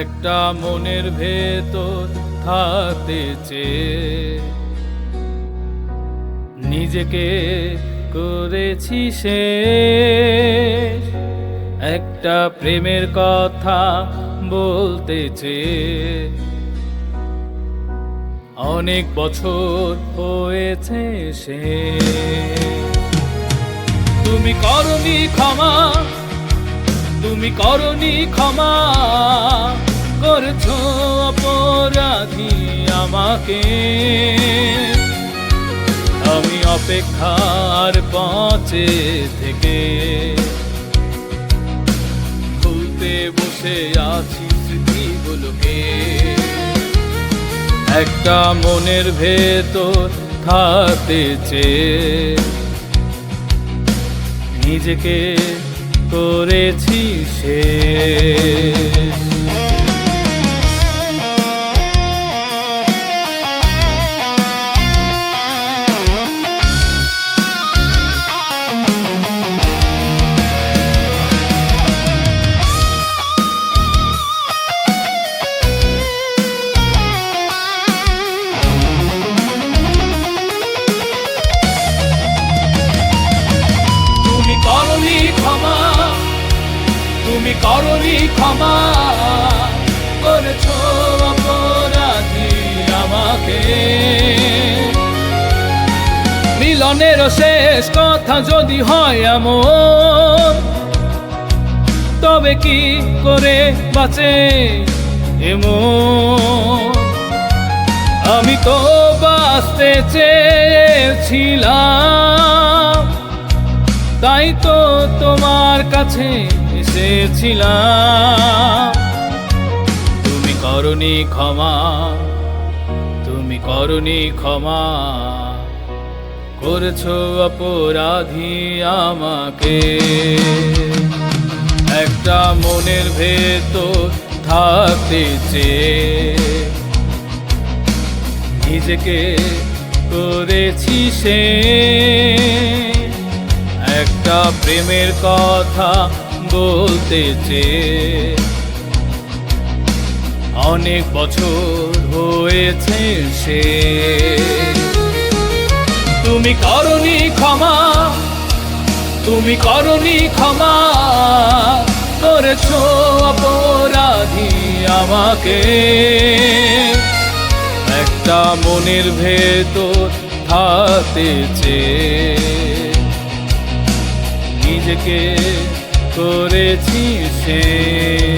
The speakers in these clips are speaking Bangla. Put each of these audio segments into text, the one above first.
একটা মনের ভেতর থাকতে চেয়ে নিজেকে করেছি শেষ। একটা প্রেমের কথা বলতে চেয়ে অনেক বছর হয়েছে শেষ। তুমি করনি ক্ষমা, তুমি করনি ক্ষমা, করেছো অপরাধী আমাকে। আমি অপেক্ষার পথে থেকে ভুলতে বসে আছি স্মৃতিগুলোকে। একটা মনের ভেতর থাকতে চেয়ে নিজেকে করেছি শেষ। তুমি করনি ক্ষমা, করেছো অপরাধী আমাকে। মিলনের শেষ কথা যদি হয় এমন, তবে কি করে বাঁচে এমন? আমি তো বাঁচতে চেয়েছিলাম, তাই তো তোমার কাছে এসেছিলাম। তুমি করনি ক্ষমা, তুমি করনি ক্ষমা, করেছো অপরাধী আমাকে। একটা মনের ভেতর থাকতে চেয়ে নিজেকে করেছি শেষ। একটা প্রেমের কথা বলতে চেয়ে অনেক বছর হয়েছে শেষ। তুমি করনি ক্ষমা, তুমি করনি ক্ষমা, করেছো অপরাধী আমাকে। একটা মনের ভেতর থাকতে চেয়ে নিজেকে করেছি শেষ।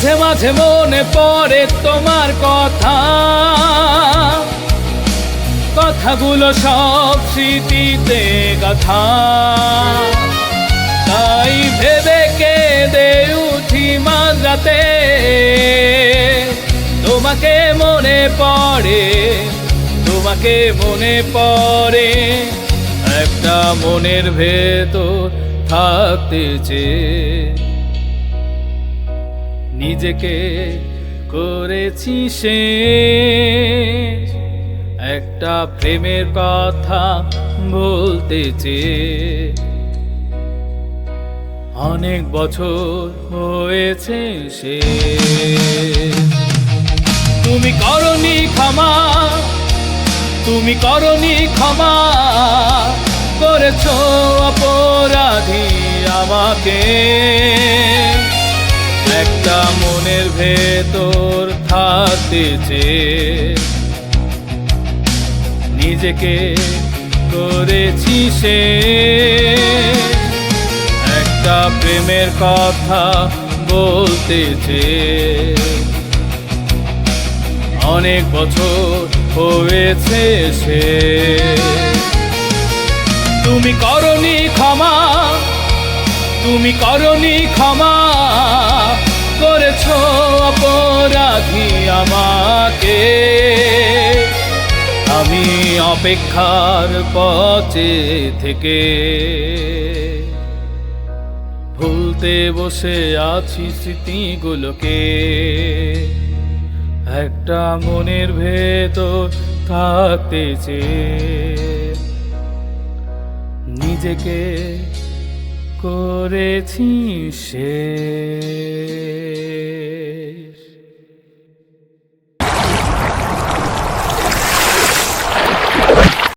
মাঝে মাঝে মনে পড়ে তোমার কথা, কথাগুলো সব স্মৃতিতে গাথা। তাই ভেবে কেঁদে উঠি মাঝরাতে, তোমাকে মনে পড়ে, তোমাকে মনে পড়ে। একটা মনের ভেতর থাকতে চেয়ে নিজেকে করেছি শেষ। একটা প্রেমের কথা বলতে চেয়ে অনেক বছর হয়েছে শেষ। তুমি করনি ক্ষমা, তুমি করনি ক্ষমা, করেছো অপরাধী আমাকে। একটা মনের ভেতর থাকতে চেয়ে নিজেকে করেছি শেষ। একটা প্রেমের কথা বলতে চেয়ে অনেক বছর হয়েছে শেষ। তুমি করনি ক্ষমা, তুমি করনি ক্ষমা, করেছো অপরাধী আমাকে। অপেক্ষার পথে থেকে ভুলতে বসে আছি স্মৃতিগুলোকে। একটা মনের ভেতর থাকতে চেয়ে নিজেকে করেছি সে।